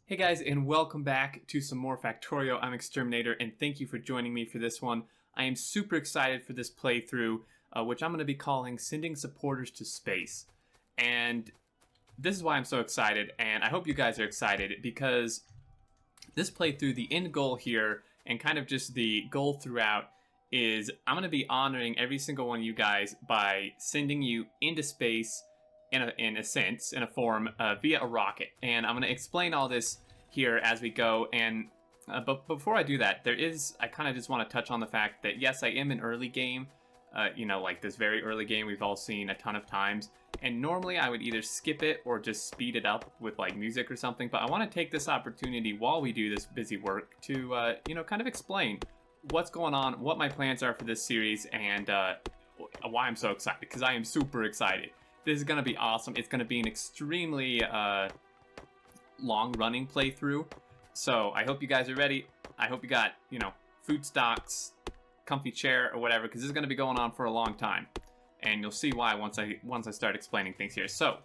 Hey guys, and welcome back to some more Factorio. I'm Exterminator, and thank you for joining me for this one. I am super excited for this playthrough, which I'm going to be calling Sending Supporters to Space. And this is why I'm so excited, and I hope you guys are excited, because this playthrough, the end goal here, and kind of just the goal throughout, is I'm going to be honoring every single one of you guys by sending you into space in a sense, in a form, via a rocket. And I'm going to explain all this here as we go. And but before I do that, I kind of just want to touch on the fact that yes, I am in early game. Like this very early game we've all seen a ton of times. And normally I would either skip it or just speed it up with like music or something. But I want to take this opportunity while we do this busy work to, kind of explain what's going on, what my plans are for this series, and why I'm so excited, because I am super excited. This is going to be awesome. It's going to be an extremely long-running playthrough. So I hope you guys are ready. I hope you got, food stocks, comfy chair, or whatever, because this is going to be going on for a long time. And you'll see why once I start explaining things here. So,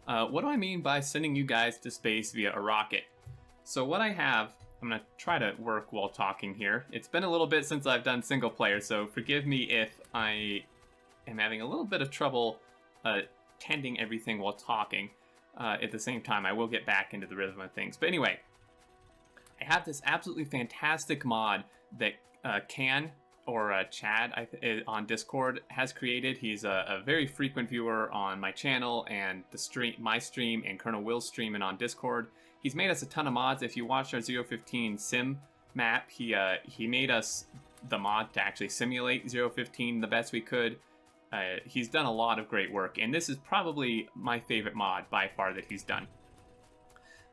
what do I mean by sending you guys to space via a rocket? So what I have, I'm going to try to work while talking here. It's been a little bit since I've done single player, so forgive me if I am having a little bit of trouble tending everything while talking. At the same time, I will get back into the rhythm of things. But anyway, I have this absolutely fantastic mod that Chad on Discord has created. He's a very frequent viewer on my channel and my stream and Colonel Will's stream and on Discord. He's made us a ton of mods. If you watched our 0.15 sim map, he made us the mod to actually simulate 0.15 the best we could. He's done a lot of great work, and this is probably my favorite mod by far that he's done.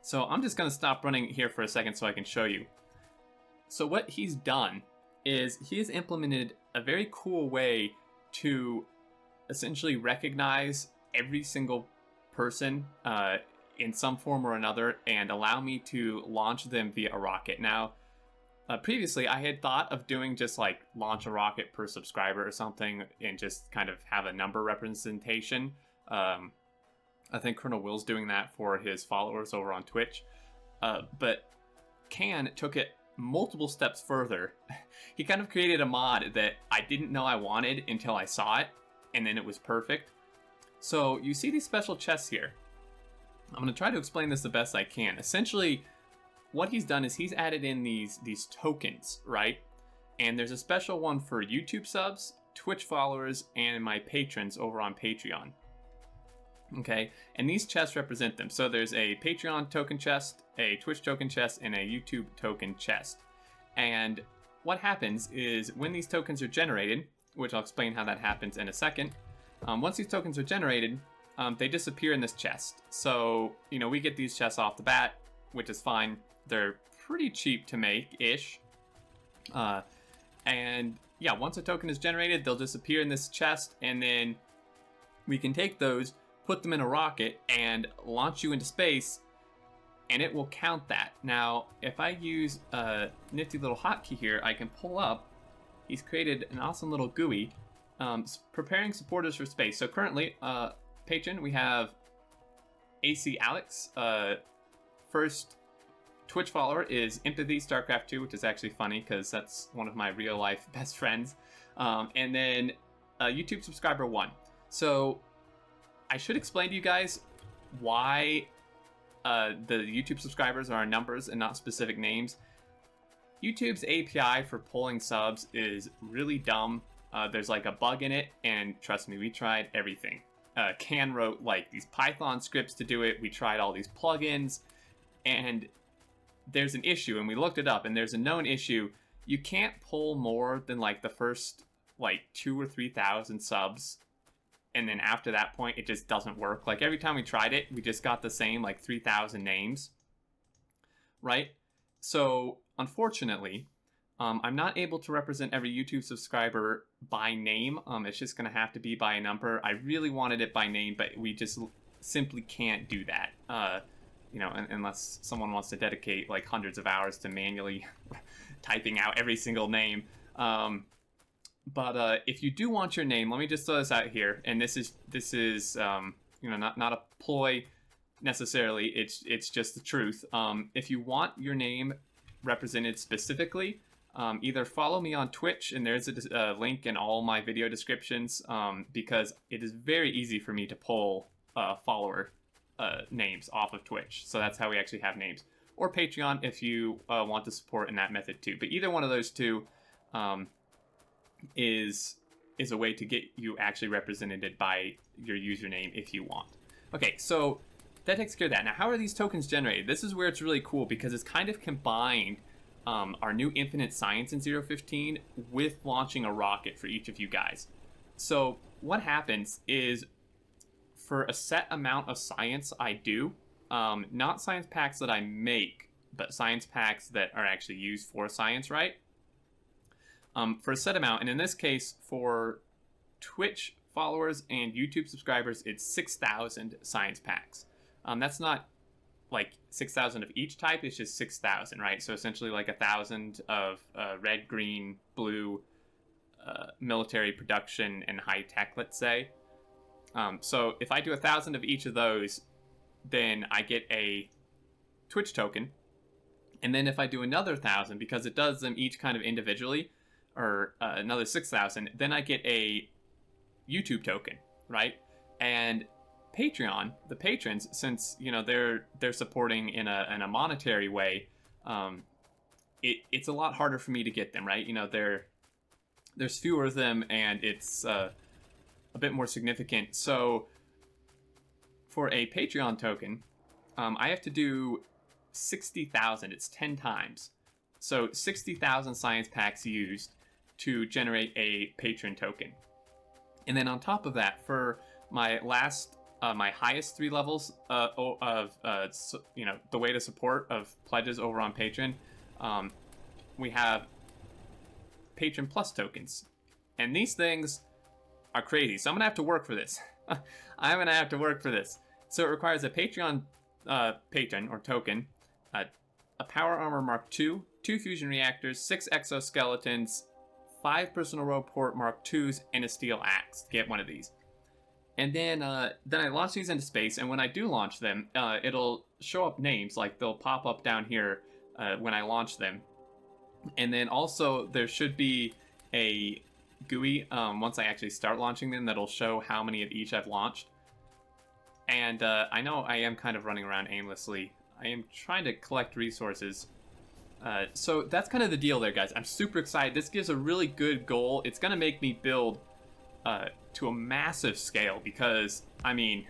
So I'm just going to stop running here for a second so I can show you. So what he's done is he has implemented a very cool way to essentially recognize every single person in some form or another and allow me to launch them via a rocket. Now, previously, I had thought of doing just like launch a rocket per subscriber or something and just kind of have a number representation. I think Colonel Will's doing that for his followers over on Twitch. But Can took it multiple steps further. He kind of created a mod that I didn't know I wanted until I saw it, and then it was perfect. So you see these special chests here. I'm going to try to explain this the best I can. Essentially, what he's done is he's added in these tokens, right? And there's a special one for YouTube subs, Twitch followers, and my patrons over on Patreon. Okay, and these chests represent them. So there's a Patreon token chest, a Twitch token chest, and a YouTube token chest. And what happens is when these tokens are generated, which I'll explain how that happens in a second, once these tokens are generated, they disappear in this chest. So, we get these chests off the bat, which is fine. They're pretty cheap to make-ish. And yeah, once a token is generated, they'll disappear in this chest, and then we can take those, put them in a rocket, and launch you into space, and it will count that. Now, if I use a nifty little hotkey here, I can pull up. He's created an awesome little GUI, preparing supporters for space. So currently, patron, we have AC Alex. First Twitch follower is Empathy StarCraft 2, which is actually funny because that's one of my real life best friends. And then YouTube subscriber 1. So I should explain to you guys why the YouTube subscribers are numbers and not specific names. YouTube's API for pulling subs is really dumb. There's like a bug in it, and trust me, we tried everything. Can wrote like these Python scripts to do it. We tried all these plugins, and there's an issue, and we looked it up, and there's a known issue. You can't pull more than like the first like 2,000 or 3,000 subs, and then after that point it just doesn't work. Like every time we tried it, we just got the same like 3,000 names, right? So unfortunately, I'm not able to represent every YouTube subscriber by name. It's just going to have to be by a number. I really wanted it by name, but we just simply can't do that. Unless someone wants to dedicate like hundreds of hours to manually typing out every single name. But if you do want your name, let me just throw this out here. And this is not a ploy necessarily. It's just the truth. If you want your name represented specifically, either follow me on Twitch, and there's a link in all my video descriptions, because it is very easy for me to pull follower names off of Twitch. So that's how we actually have names. Or Patreon if you want to support in that method too. But either one of those two is a way to get you actually represented by your username if you want. Okay, so that takes care of that. Now, how are these tokens generated? This is where it's really cool because it's kind of combined our new infinite science in 0.15 with launching a rocket for each of you guys. So what happens is, for a set amount of science I do, not science packs that I make, but science packs that are actually used for science, right? For a set amount, and in this case, for Twitch followers and YouTube subscribers, it's 6,000 science packs. That's not like 6,000 of each type, it's just 6,000, right? So essentially like 1,000 of red, green, blue, military production, and high tech, let's say. So if I do 1,000 of each of those, then I get a Twitch token. And then if I do another 1,000, because it does them each kind of individually, or another 6,000, then I get a YouTube token, right? And Patreon, the patrons, since they're supporting in a monetary way, it's a lot harder for me to get them, right? There's fewer of them, and it's a bit more significant. So for a Patreon token, I have to do 60,000. It's 10 times. So 60,000 science packs used to generate a patron token. And then on top of that, for my last, my highest 3 levels of the way to support of pledges over on Patreon, we have Patron Plus tokens. And these things are crazy. So I'm going to have to work for this. I'm going to have to work for this. So it requires a Patreon patron or token, a Power Armor Mark II, 2 fusion reactors, 6 exoskeletons, 5 personal roboport Mark IIs, and a steel axe to get one of these. And then I launch these into space, and when I do launch them, it'll show up names, like they'll pop up down here when I launch them. And then also there should be a GUI once I actually start launching them that'll show how many of each I've launched. And I know I am kind of running around aimlessly. I am trying to collect resources. So that's kind of the deal there, guys. I'm super excited. This gives a really good goal. It's going to make me build to a massive scale because, by the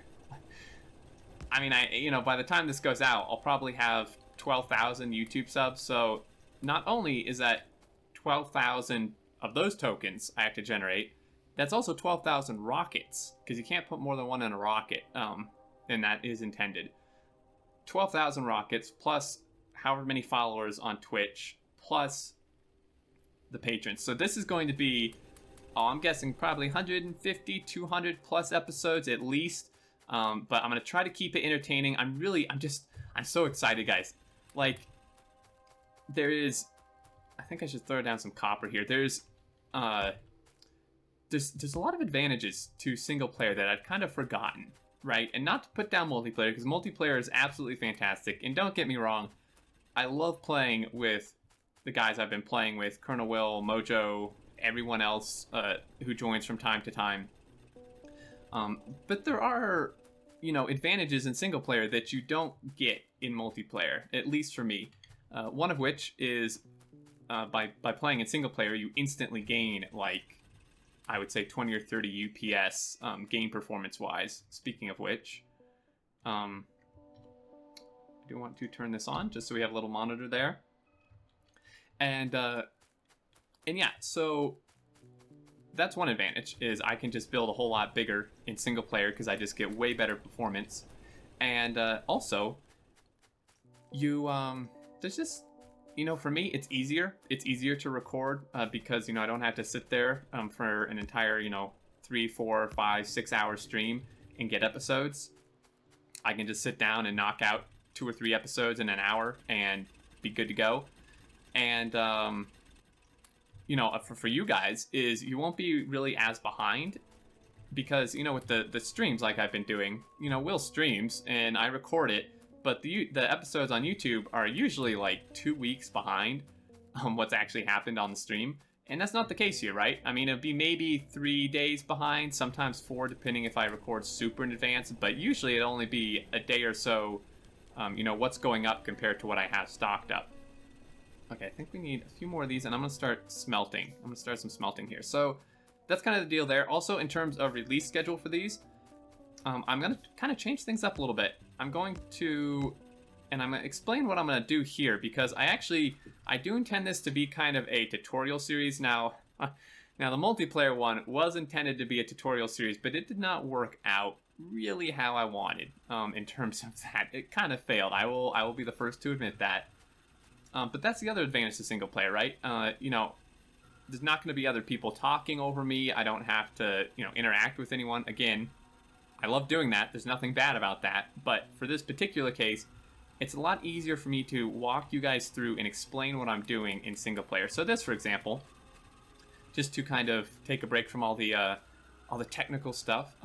time this goes out, I'll probably have 12,000 YouTube subs. So not only is that 12,000 of those tokens I have to generate, that's also 12,000 rockets, because you can't put more than one in a rocket, and that is intended. 12,000 rockets, plus however many followers on Twitch, plus the patrons. So this is going to be, I'm guessing probably 150, 200 plus episodes at least, but I'm going to try to keep it entertaining. I'm so excited, guys. Like, I think I should throw down some copper here. There's a lot of advantages to single player that I've kind of forgotten, right? And not to put down multiplayer, because multiplayer is absolutely fantastic. And don't get me wrong, I love playing with the guys I've been playing with, Colonel Will, Mojo, everyone else who joins from time to time. But there are, advantages in single player that you don't get in multiplayer, at least for me. One of which is by playing in single player, you instantly gain, like, I would say 20 or 30 UPS game performance-wise. Speaking of which, I do want to turn this on just so we have a little monitor there. And yeah, so that's one advantage, is I can just build a whole lot bigger in single player because I just get way better performance. And also, there's just, for me, it's easier. It's easier to record because, I don't have to sit there for an entire, 3, 4, 5, 6 hour stream and get episodes. I can just sit down and knock out 2 or 3 episodes in an hour and be good to go. And, for you guys, is you won't be really as behind because, you know, with the streams like I've been doing, you know, Will streams and I record it, but the episodes on YouTube are usually like 2 weeks behind what's actually happened on the stream. And that's not the case here, right? I mean, it'd be maybe 3 days behind, sometimes 4, depending if I record super in advance, but usually it'll only be a day or so, you know, what's going up compared to what I have stocked up. Okay, I think we need a few more of these, and I'm going to start smelting. I'm going to start some smelting here. So that's kind of the deal there. Also, in terms of release schedule for these, I'm going to kind of change things up a little bit. I'm going to explain what I'm going to do here, because I do intend this to be kind of a tutorial series. Now the multiplayer one was intended to be a tutorial series, but it did not work out really how I wanted in terms of that. It kind of failed. I will be the first to admit that. But that's the other advantage to single player, right? You know, there's not going to be other people talking over me. I don't have to, you know, interact with anyone. Again, I love doing that. There's nothing bad about that. But for this particular case, it's a lot easier for me to walk you guys through and explain what I'm doing in single player. So this, for example, just to kind of take a break from all the technical stuff,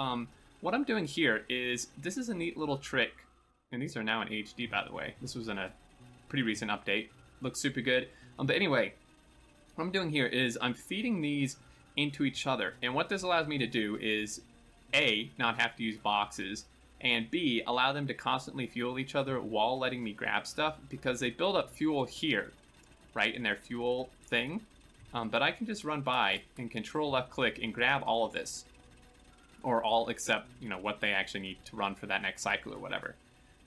what I'm doing here is, this is a neat little trick, and these are now in HD, by the way. This was in a pretty recent update. Looks super good. But anyway, what I'm doing here is I'm feeding these into each other, and what this allows me to do is A, not have to use boxes, and B, allow them to constantly fuel each other while letting me grab stuff, because they build up fuel here, right, in their fuel thing. But I can just run by and control left click and grab all of this, or all except, you know, what they actually need to run for that next cycle or whatever.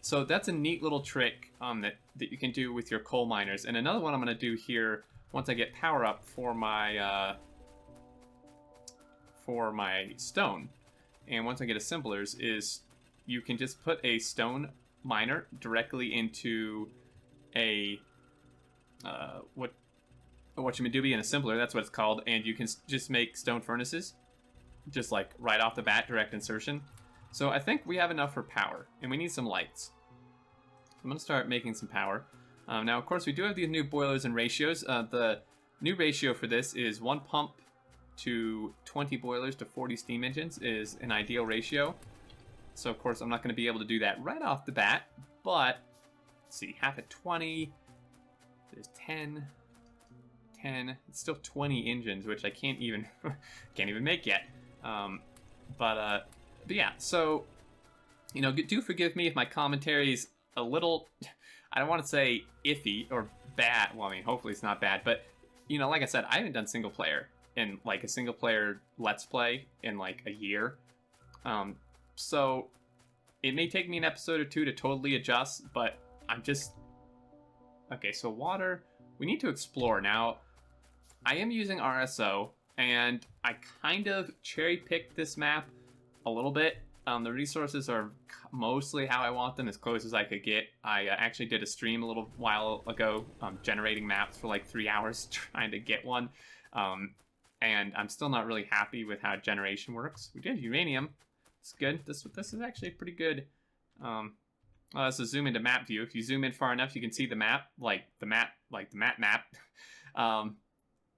So that's a neat little trick that you can do with your coal miners. And another one I'm going to do here once I get power up for my stone, and once I get assemblers, is you can just put a stone miner directly into a what you do be an assembler, that's what it's called, and you can just make stone furnaces, just like right off the bat, direct insertion. So I think we have enough for power, and we need some lights. I'm going to start making some power. Now, of course, we do have these new boilers and ratios. The new ratio for this is 1 pump to 20 boilers to 40 steam engines is an ideal ratio. So, of course, I'm not going to be able to do that right off the bat, but let's see, half at 20, there's 10, it's still 20 engines, which I can't even make yet. But yeah, so, you know, do forgive me if my commentary's a little, I don't want to say iffy or bad. Well, I mean, hopefully it's not bad, but, you know, like I said, I haven't done single player in like a single player Let's Play in like a year. So it may take me an episode or two to totally adjust, but I'm just, okay, so water, we need to explore. Now, I am using RSO, and I kind of cherry-picked this map a little bit. The resources are mostly how I want them, as close as I could get. I actually did a stream a little while ago, generating maps for like 3 hours trying to get one. And I'm still not really happy with how generation works. We did uranium. It's good. This is actually pretty good. Let's just zoom into map view. If you zoom in far enough, you can see the map, like the map.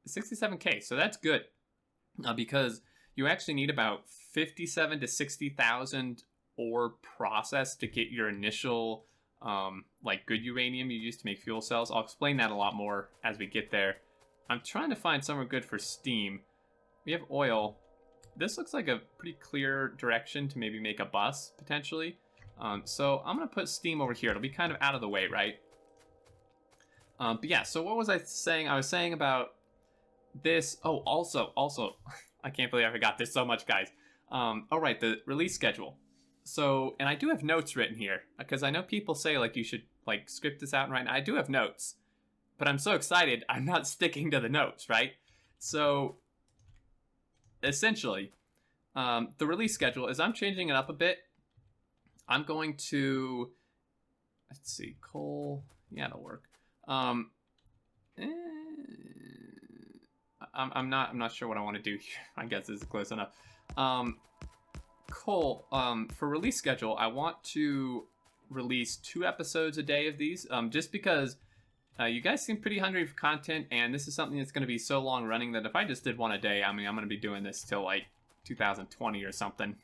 67K, so that's good, because you actually need about 57 to 60,000 ore processed to get your initial like good uranium you use to make fuel cells. I'll explain that a lot more as we get there. I'm trying to find somewhere good for steam. We have oil. This looks like a pretty clear direction to maybe make a bus, potentially. So I'm going to put steam over here. It'll be kind of out of the way, right? But yeah, so what was I saying? I was saying about this. Oh, also, I can't believe I forgot. There's so much, guys. All right, the release schedule. So, and I do have notes written here, because I know people say, like, you should, like, script this out and write. I do have notes, but I'm so excited, I'm not sticking to the notes, right? So, essentially, the release schedule is I'm changing it up a bit. I'm going to, let's see, coal, yeah, it'll work. I'm not sure what I want to do here. I guess this is close enough. Coal, for release schedule, I want to release 2 episodes a day of these, just because you guys seem pretty hungry for content, and this is something that's going to be so long running that if I just did one a day, I mean, I'm going to be doing this till like 2020 or something.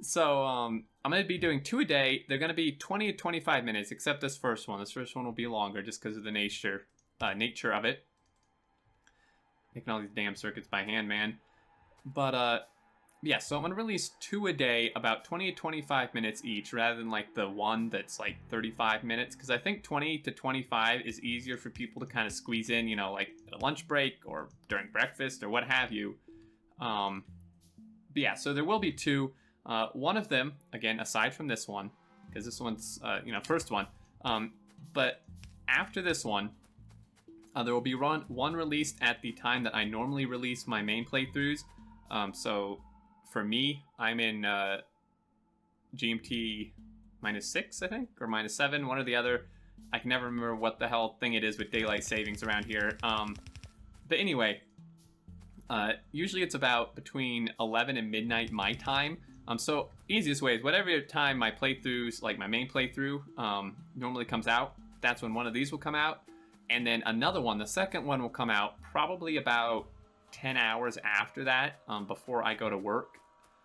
So I'm going to be doing 2 a day. They're going to be 20 to 25 minutes, except this first one. This first one will be longer just because of the nature of it. Making all these damn circuits by hand, man. But yeah, so I'm going to release 2 a day, about 20 to 25 minutes each, rather than like the one that's like 35 minutes. Because I think 20 to 25 is easier for people to kind of squeeze in, you know, like at a lunch break or during breakfast or what have you. But yeah, so there will be 2. One of them, again, aside from this one, because this one's, you know, first one. But after this one, there will be one released at the time that I normally release my main playthroughs. So for me, I'm in GMT -6, I think, or -7, one or the other. I can never remember what the hell thing it is with daylight savings around here. But anyway, usually it's about between 11 and midnight my time. So easiest way is whatever time my playthroughs, like my main playthrough, normally comes out, that's when one of these will come out. And then another one, the second one will come out probably about 10 hours after that, before I go to work.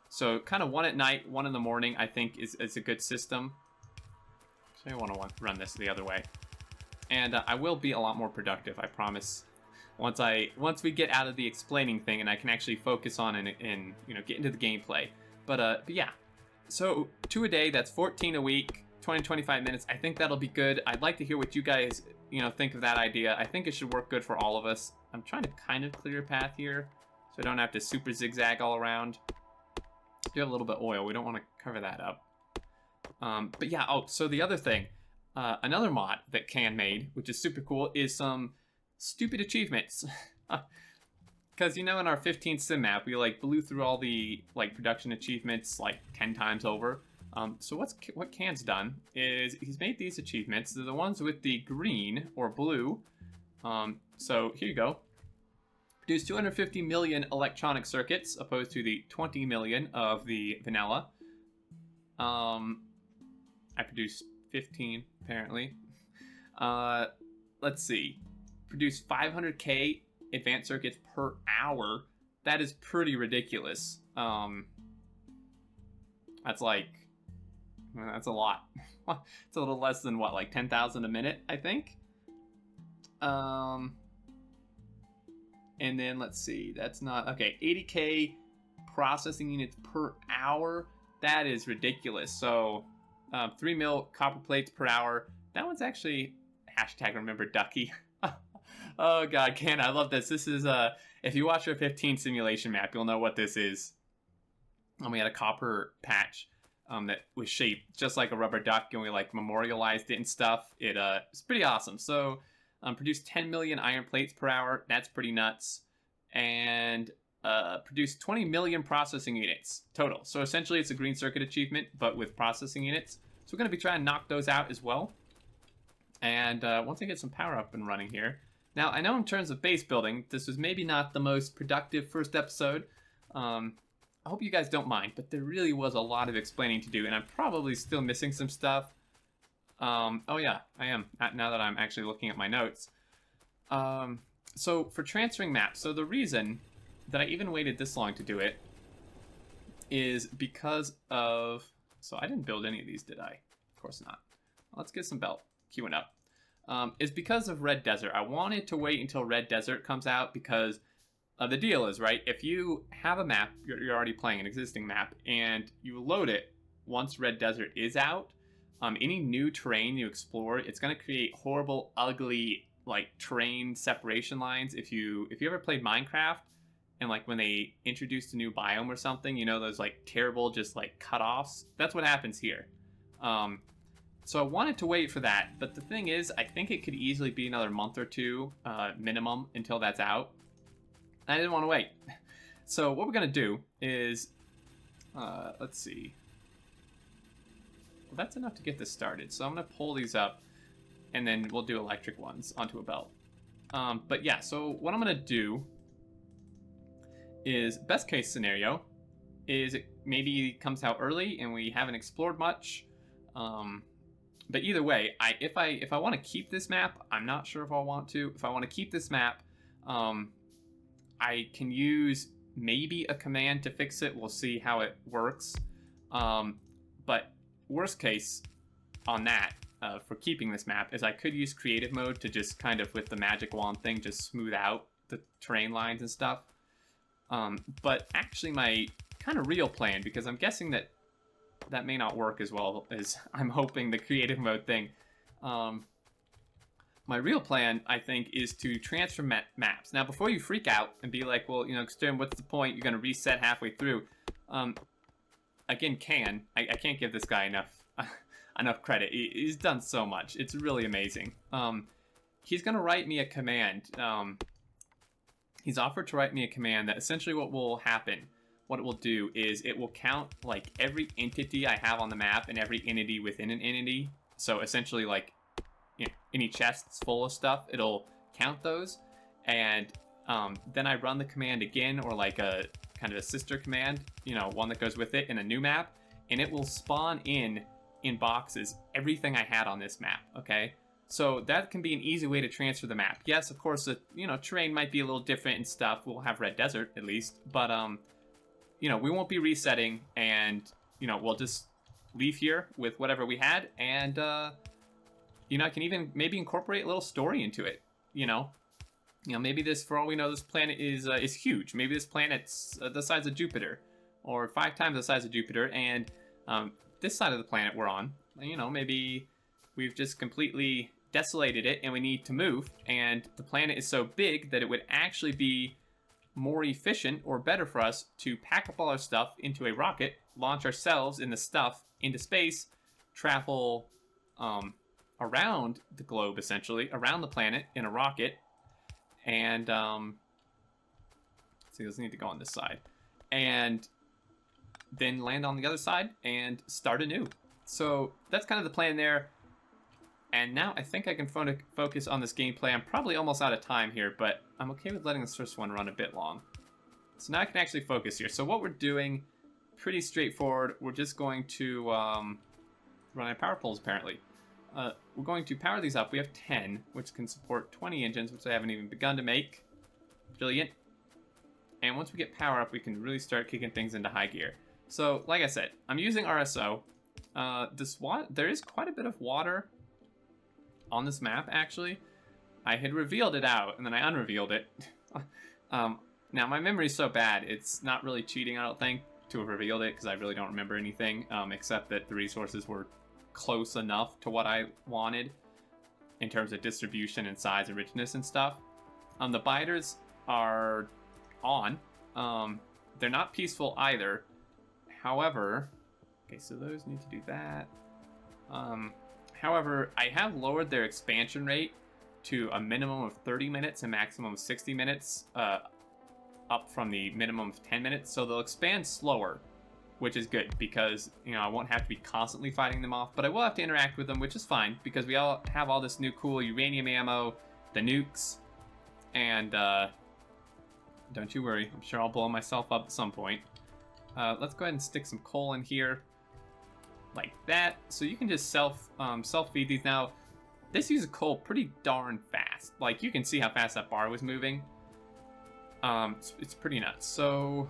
So kind of one at night, one in the morning, I think is a good system. So I want to run this the other way. And I will be a lot more productive, I promise. Once we get out of the explaining thing and I can actually focus on and you know, get into the gameplay. But yeah, so 2 a day, that's 14 a week, 20 to 25 minutes. I think that'll be good. I'd like to hear what you guys, you know, think of that idea. I think it should work good for all of us. I'm trying to kind of clear a path here so I don't have to super zigzag all around. Do have a little bit of oil. We don't want to cover that up. But yeah, oh, so the other thing, another mod that Can made, which is super cool, is some stupid achievements. Because, you know, in our 15 sim map, we, like, blew through all the, like, production achievements, like, 10 times over. So what Can's done is he's made these achievements. They're the ones with the green or blue. So here you go. Produce 250 million electronic circuits, opposed to the 20 million of the vanilla. I produced 15, apparently. Let's see. Produce 500k advanced circuits per hour. That is pretty ridiculous. That's like, well, that's a lot. It's a little less than what, like 10,000 a minute, I think. And then let's see, that's not, okay, 80k processing units per hour. That is ridiculous. So 3 mil copper plates per hour. That one's actually hashtag remember Ducky. Oh god, Can, I love this. This is if you watch our 15 simulation map, you'll know what this is. We had a copper patch that was shaped just like a rubber duck, and we like memorialized it and stuff. It's pretty awesome. So produced 10 million iron plates per hour. That's pretty nuts. And produced 20 million processing units total. So essentially it's a green circuit achievement, but with processing units. So we're going to be trying to knock those out as well. And once I get some power up and running here. Now, I know in terms of base building, this was maybe not the most productive first episode. I hope you guys don't mind, but there really was a lot of explaining to do, and I'm probably still missing some stuff. Oh yeah, I am, now that I'm actually looking at my notes. So for transferring maps, so the reason that I even waited this long to do it is because of, so I didn't build any of these, did I? Of course not. Let's get some belt queuing up. Is because of Red Desert. I wanted to wait until Red Desert comes out because the deal is, right, if you have a map, you're already playing an existing map, and you load it once Red Desert is out, any new terrain you explore, it's going to create horrible, ugly, like, terrain separation lines. If you ever played Minecraft, and, like, when they introduced a new biome or something, you know, those, like, terrible, just, like, cut-offs? That's what happens here. So I wanted to wait for that, but the thing is, I think it could easily be another month or two minimum until that's out. I didn't want to wait. So what we're going to do is, let's see. Well, that's enough to get this started. So I'm going to pull these up, and then we'll do electric ones onto a belt. But yeah, so what I'm going to do is, best case scenario, is it maybe comes out early and we haven't explored much. But either way, if I want to keep this map, I'm not sure if I'll want to. If I want to keep this map, I can use maybe a command to fix it. We'll see how it works. But worst case on that, for keeping this map, is I could use creative mode to just kind of, with the magic wand thing, just smooth out the terrain lines and stuff. But actually my kind of real plan, because I'm guessing that that may not work as well as I'm hoping the creative mode thing. My real plan, I think, is to transfer maps. Now, before you freak out and be like, well, you know, Distrion, what's the point? You're going to reset halfway through. Again, I can't give this guy enough credit. He's done so much. It's really amazing. He's going to write me a command. He's offered to write me a command that essentially what it will do is it will count like every entity I have on the map and every entity within an entity. So essentially, like, you know, any chests full of stuff, it'll count those, and then I run the command again, or like a kind of a sister command, you know, one that goes with it in a new map, and it will spawn in boxes everything I had on this map. Okay, so that can be an easy way to transfer the map. Yes, of course, the, you know, terrain might be a little different and stuff. We'll have red desert at least, but you know, we won't be resetting, and you know, we'll just leave here with whatever we had, and you know, I can even maybe incorporate a little story into it. You know, maybe this, for all we know, this planet is huge. Maybe this planet's the size of Jupiter, or 5 times the size of Jupiter, and this side of the planet we're on, you know, maybe we've just completely desolated it and we need to move, and the planet is so big that it would actually be more efficient or better for us to pack up all our stuff into a rocket, launch ourselves and the stuff into space, travel around the globe, essentially around the planet in a rocket, and see, those need to go on this side, and then land on the other side and start anew. So that's kind of the plan there. And now I think I can focus on this gameplay. I'm probably almost out of time here, but I'm okay with letting this first one run a bit long. So now I can actually focus here. So what we're doing, pretty straightforward. We're just going to run our power poles, apparently. We're going to power these up. We have 10, which can support 20 engines, which I haven't even begun to make. Brilliant. And once we get power up, we can really start kicking things into high gear. So, like I said, I'm using RSO. There is quite a bit of water on this map, actually. I had revealed it out, and then I unrevealed it. Now, my memory's so bad, it's not really cheating, I don't think, to have revealed it, because I really don't remember anything, except that the resources were close enough to what I wanted in terms of distribution and size and richness and stuff. The biters are on. They're not peaceful either. However, okay, so those need to do that. However, I have lowered their expansion rate to a minimum of 30 minutes and maximum of 60 minutes, up from the minimum of 10 minutes. So they'll expand slower, which is good because, you know, I won't have to be constantly fighting them off, but I will have to interact with them, which is fine because we all have all this new cool uranium ammo, the nukes, and don't you worry, I'm sure I'll blow myself up at some point. Let's go ahead and stick some coal in here, like that. So you can just self-feed these. Now, this uses coal pretty darn fast. Like, you can see how fast that bar was moving. It's pretty nuts. So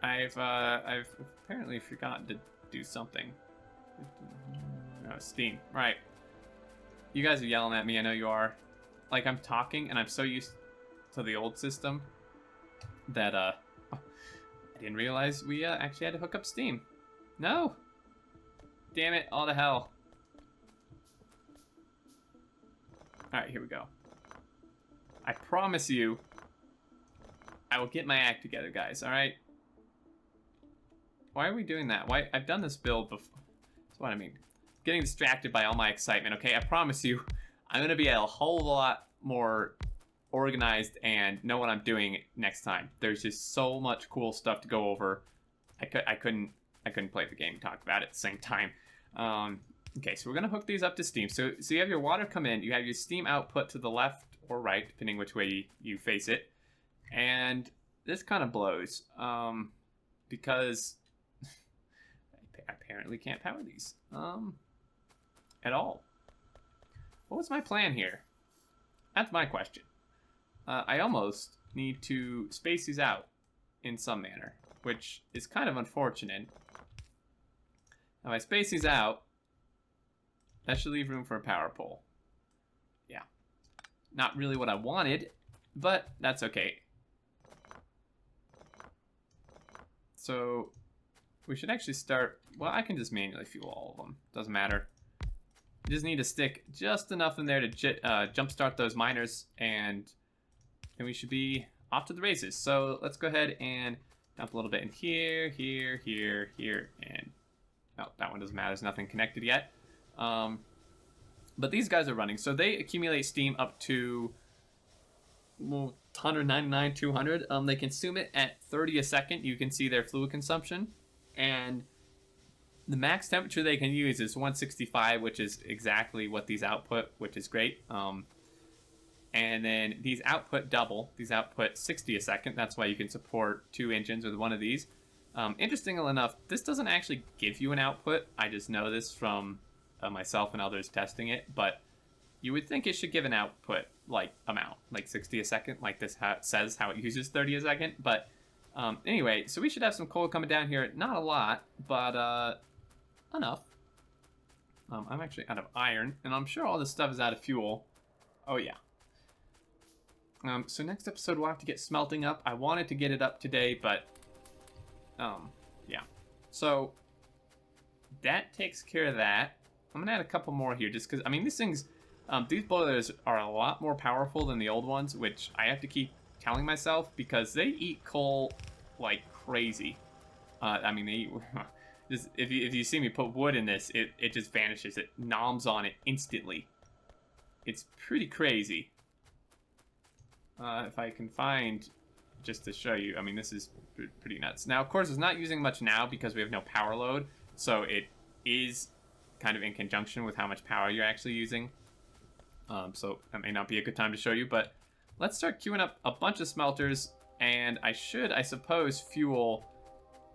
I've apparently forgotten to do something. Oh, Steam. Right. You guys are yelling at me. I know you are. Like, I'm talking, and I'm so used to the old system that I didn't realize we actually had to hook up Steam. No. Damn it, all to hell. Alright, here we go. I promise you, I will get my act together, guys, alright? Why are we doing that? Why? I've done this build before. That's what I mean. Getting distracted by all my excitement, okay? I promise you, I'm gonna be a whole lot more organized and know what I'm doing next time. There's just so much cool stuff to go over. I couldn't play the game and talk about it at the same time. Okay, so we're gonna hook these up to Steam. So you have your water come in, you have your Steam output to the left or right, depending which way you face it. And this kind of blows, because I apparently can't power these, at all. What was my plan here? That's my question. I almost need to space these out in some manner, which is kind of unfortunate. Now, if I space these out, that should leave room for a power pole. Yeah. Not really what I wanted, but that's okay. So we should actually start, well, I can just manually fuel all of them. Doesn't matter. You just need to stick just enough in there to jumpstart those miners, and we should be off to the races. So let's go ahead and dump a little bit in here, here, here, here, and oh, that one doesn't matter. There's nothing connected yet. But these guys are running, so they accumulate steam up to 199, 200. They consume it at 30 a second. You can see their fluid consumption, and the max temperature they can use is 165, which is exactly what these output, which is great. And then these output double. These output 60 a second. That's why you can support 2 engines with one of these. Interestingly enough, this doesn't actually give you an output. I just know this from myself and others testing it, but you would think it should give an output like amount, like 60 a second, like this says how it uses 30 a second. But anyway, so we should have some coal coming down here. Not a lot, but enough. I'm actually out of iron, and I'm sure all this stuff is out of fuel. Oh yeah. So next episode we'll have to get smelting up. I wanted to get it up today, but yeah. So that takes care of that. I'm gonna add a couple more here, just because I mean these things, these boilers are a lot more powerful than the old ones, which I have to keep telling myself because they eat coal like crazy. I mean they eat. Just, if you see me put wood in this, it just vanishes. It noms on it instantly. It's pretty crazy. If I can find, just to show you, I mean, this is pretty nuts. Now, of course, it's not using much now because we have no power load, so it is kind of in conjunction with how much power you're actually using. So that may not be a good time to show you, but let's start queuing up a bunch of smelters, and I should, I suppose, fuel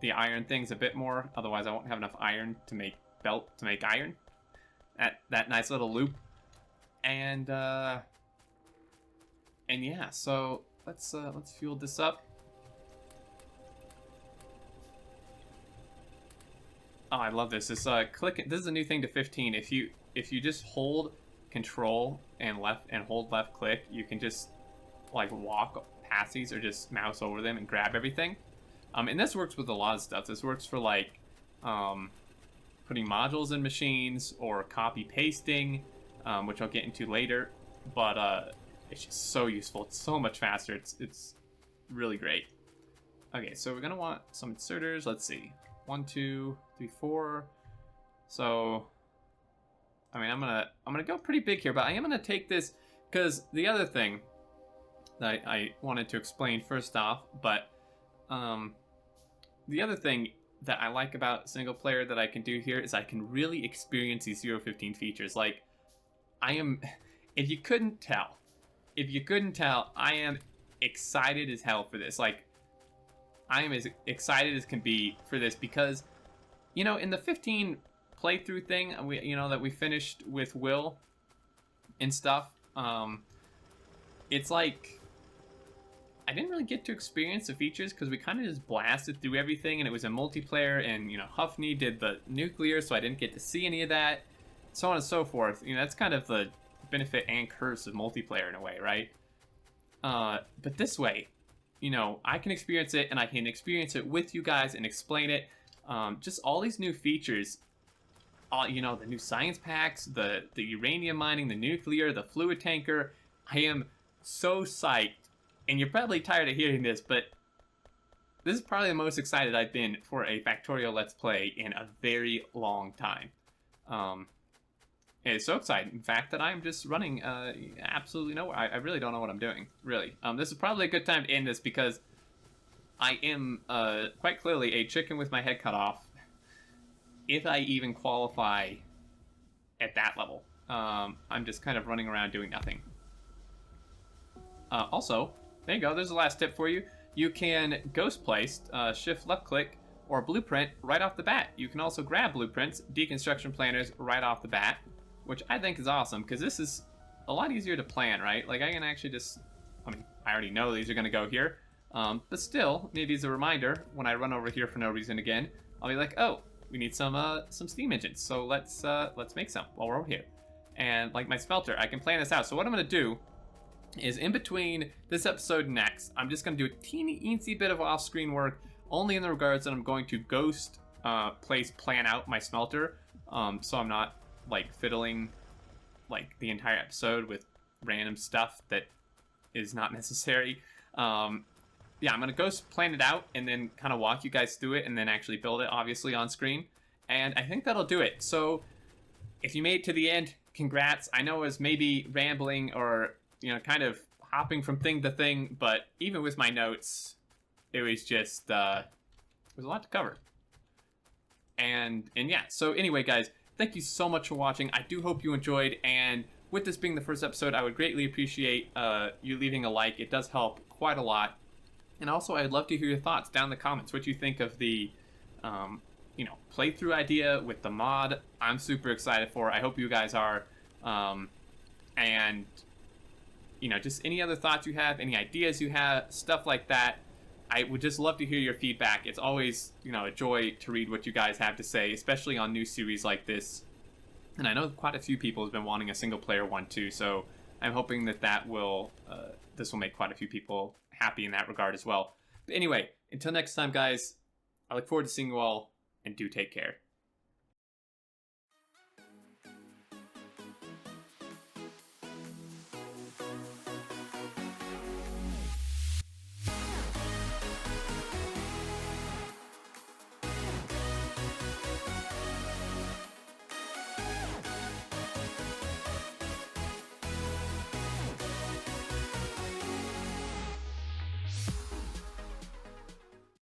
the iron things a bit more. Otherwise, I won't have enough iron to make belt to make iron. That nice little loop, and yeah, so let's fuel this up. Oh, I love this. This click. This is a new thing to 15. If you just hold Control and hold left click, you can just like walk past these or just mouse over them and grab everything. And this works with a lot of stuff. This works for like putting modules in machines or copy pasting, which I'll get into later. But it's just so useful. It's so much faster. It's really great. Okay, so we're gonna want some inserters. Let's see, 1, 2, 3, 4. So, I mean, I'm gonna go pretty big here, but I am gonna take this because the other thing that I wanted to explain first off, but the other thing that I like about single player that I can do here is I can really experience these 0.15 features. Like, I am, if you couldn't tell, I am excited as hell for this. Like, I am as excited as can be for this because, you know, in the 15 playthrough thing, that we finished with Will and stuff, it's like, I didn't really get to experience the features because we kind of just blasted through everything, and it was a multiplayer, and, you know, Huffney did the nuclear, so I didn't get to see any of that, so on and so forth. You know, that's kind of the benefit and curse of multiplayer in a way, right? But this way, you know, I can experience it, and I can experience it with you guys and explain it. Just all these new features, you know, the new science packs, the uranium mining, the nuclear, the fluid tanker. I am so psyched. And you're probably tired of hearing this, but this is probably the most excited I've been for a Factorio Let's Play in a very long time. It's so exciting, in fact, that I'm just running absolutely nowhere. I really don't know what I'm doing, really. This is probably a good time to end this because I am quite clearly a chicken with my head cut off, if I even qualify at that level. I'm just kind of running around doing nothing. Also, there you go, there's the last tip for you. You can ghost place, shift left click, or blueprint right off the bat. You can also grab blueprints, deconstruction planners right off the bat, which I think is awesome, because this is a lot easier to plan, right? Like, I can actually just, I mean, I already know these are going to go here, But still, maybe as a reminder, when I run over here for no reason again, I'll be like, oh, we need some steam engines, so let's make some while we're over here. And like my smelter, I can plan this out. So what I'm gonna do is in between this episode and next, I'm just gonna do a teensy bit of off-screen work, only in the regards that I'm going to ghost plan out my smelter, so I'm not like fiddling like the entire episode with random stuff that is not necessary. Yeah, I'm gonna ghost plan it out and then kind of walk you guys through it and then actually build it obviously on screen. And I think that'll do it. So if you made it to the end, congrats. I know it was maybe rambling or, you know, kind of hopping from thing to thing, but even with my notes, it was just, it was a lot to cover. And yeah, so anyway, guys, thank you so much for watching. I do hope you enjoyed, and with this being the first episode, I would greatly appreciate you leaving a like. It does help quite a lot. And also, I'd love to hear your thoughts down in the comments. What you think of the, you know, playthrough idea with the mod. I'm super excited for it. I hope you guys are. And, you know, just any other thoughts you have, any ideas you have, stuff like that. I would just love to hear your feedback. It's always, you know, a joy to read what you guys have to say, especially on new series like this. And I know quite a few people have been wanting a single player one too, so I'm hoping that this will make quite a few people happy in that regard as well. But anyway, until next time, guys, I look forward to seeing you all, and do take care.